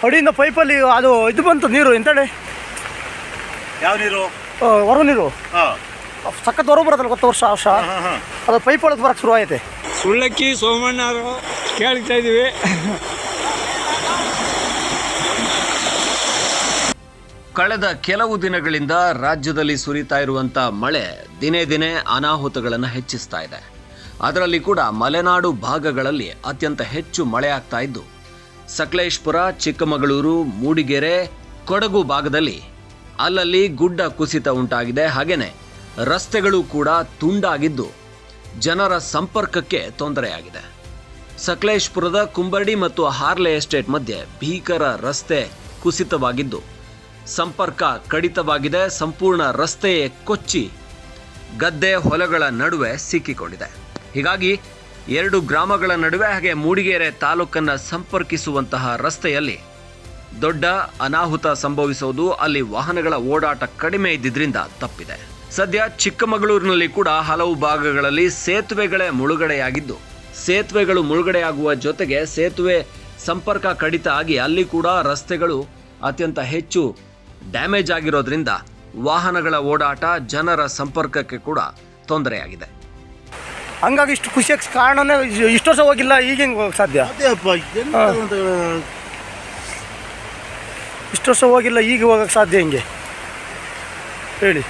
ಅಡಿಯಿಂದ ಪೈಪಲ್ಲಿ ಅದು ಇದು ಬಂತು ನೀರು ಎಂತಡೆ ಯಾವ ನೀರು? ಹೊರ ನೀರು ಹಾಂ ಸಖತ್ ಹೊರ ಬರುತ್ತಲ್ಲ ಗೊತ್ತ ವರ್ಷ ವರ್ಷ ಅದು ಪೈಪ್ ಒಳಗೆ ಬರೋಕ್ಕೆ ಶುರು ಆಯ್ತೆ. ಸುಳ್ಳಕ್ಕಿ ಸೋಮಣ್ಣವರು ಕೇಳ್ತಾ ಇದ್ದೀವಿ. ಕಳೆದ ಕೆಲವು ದಿನಗಳಿಂದ ರಾಜ್ಯದಲ್ಲಿ ಸುರಿತಾ ಇರುವಂಥ ಮಳೆ ದಿನೇ ದಿನೇ ಅನಾಹುತಗಳನ್ನು ಹೆಚ್ಚಿಸ್ತಾ ಇದೆ. ಅದರಲ್ಲಿ ಕೂಡ ಮಲೆನಾಡು ಭಾಗಗಳಲ್ಲಿ ಅತ್ಯಂತ ಹೆಚ್ಚು ಮಳೆ ಆಗ್ತಾ ಇದ್ದು ಸಕಲೇಶಪುರ, ಚಿಕ್ಕಮಗಳೂರು, ಮೂಡಿಗೆರೆ, ಕೊಡಗು ಭಾಗದಲ್ಲಿ ಅಲ್ಲಲ್ಲಿ ಗುಡ್ಡ ಕುಸಿತ ಉಂಟಾಗಿದೆ. ಹಾಗೆಯೇ ರಸ್ತೆಗಳು ಕೂಡ ತುಂಡಾಗಿದ್ದು ಜನರ ಸಂಪರ್ಕಕ್ಕೆ ತೊಂದರೆಯಾಗಿದೆ. ಸಕಲೇಶಪುರದ ಕುಂಬರ್ಡಿ ಮತ್ತು ಹಾರ್ಲೆ ಎಸ್ಟೇಟ್ ಮಧ್ಯೆ ಭೀಕರ ರಸ್ತೆ ಕುಸಿತವಾಗಿದ್ದು ಸಂಪರ್ಕ ಕಡಿತವಾಗಿದೆ. ಸಂಪೂರ್ಣ ರಸ್ತೆಯೇ ಕೊಚ್ಚಿ ಗದ್ದೆ ಹೊಲಗಳ ನಡುವೆ ಸಿಕ್ಕಿಕೊಂಡಿದೆ. ಹೀಗಾಗಿ ಎರಡು ಗ್ರಾಮಗಳ ನಡುವೆ ಹಾಗೆ ಮೂಡಿಗೆರೆ ತಾಲೂಕನ್ನು ಸಂಪರ್ಕಿಸುವಂತಹ ರಸ್ತೆಯಲ್ಲಿ ದೊಡ್ಡ ಅನಾಹುತ ಸಂಭವಿಸುವುದು, ಅಲ್ಲಿ ವಾಹನಗಳ ಓಡಾಟ ಕಡಿಮೆ ಇದ್ದಿದ್ರಿಂದ ತಪ್ಪಿದೆ. ಸದ್ಯ ಚಿಕ್ಕಮಗಳೂರಿನಲ್ಲಿ ಕೂಡ ಹಲವು ಭಾಗಗಳಲ್ಲಿ ಸೇತುವೆಗಳೇ ಮುಳುಗಡೆಯಾಗಿದ್ದು, ಸೇತುವೆಗಳು ಮುಳುಗಡೆಯಾಗುವ ಜೊತೆಗೆ ಸೇತುವೆ ಸಂಪರ್ಕ ಕಡಿತ ಆಗಿ ಅಲ್ಲಿ ಕೂಡ ರಸ್ತೆಗಳು ಅತ್ಯಂತ ಹೆಚ್ಚು ಡ್ಯಾಮೇಜ್ ಆಗಿರೋದ್ರಿಂದ ವಾಹನಗಳ ಓಡಾಟ, ಜನರ ಸಂಪರ್ಕಕ್ಕೆ ಕೂಡ ತೊಂದರೆಯಾಗಿದೆ. ಹಂಗಾಗಿ ಇಷ್ಟು ಖುಷಿಯಾಗಿ ಕಾರಣನೇ ಇಷ್ಟು ವರ್ಷ ಹೋಗಿಲ್ಲ, ಈಗ ಹೆಂಗೆ ಹೋಗಕ್ಕೆ ಸಾಧ್ಯ? ಇಷ್ಟು ವರ್ಷ ಹೋಗಿಲ್ಲ, ಈಗ ಹೋಗಕ್ಕೆ ಸಾಧ್ಯ ಹೆಂಗೆ ಹೇಳಿ?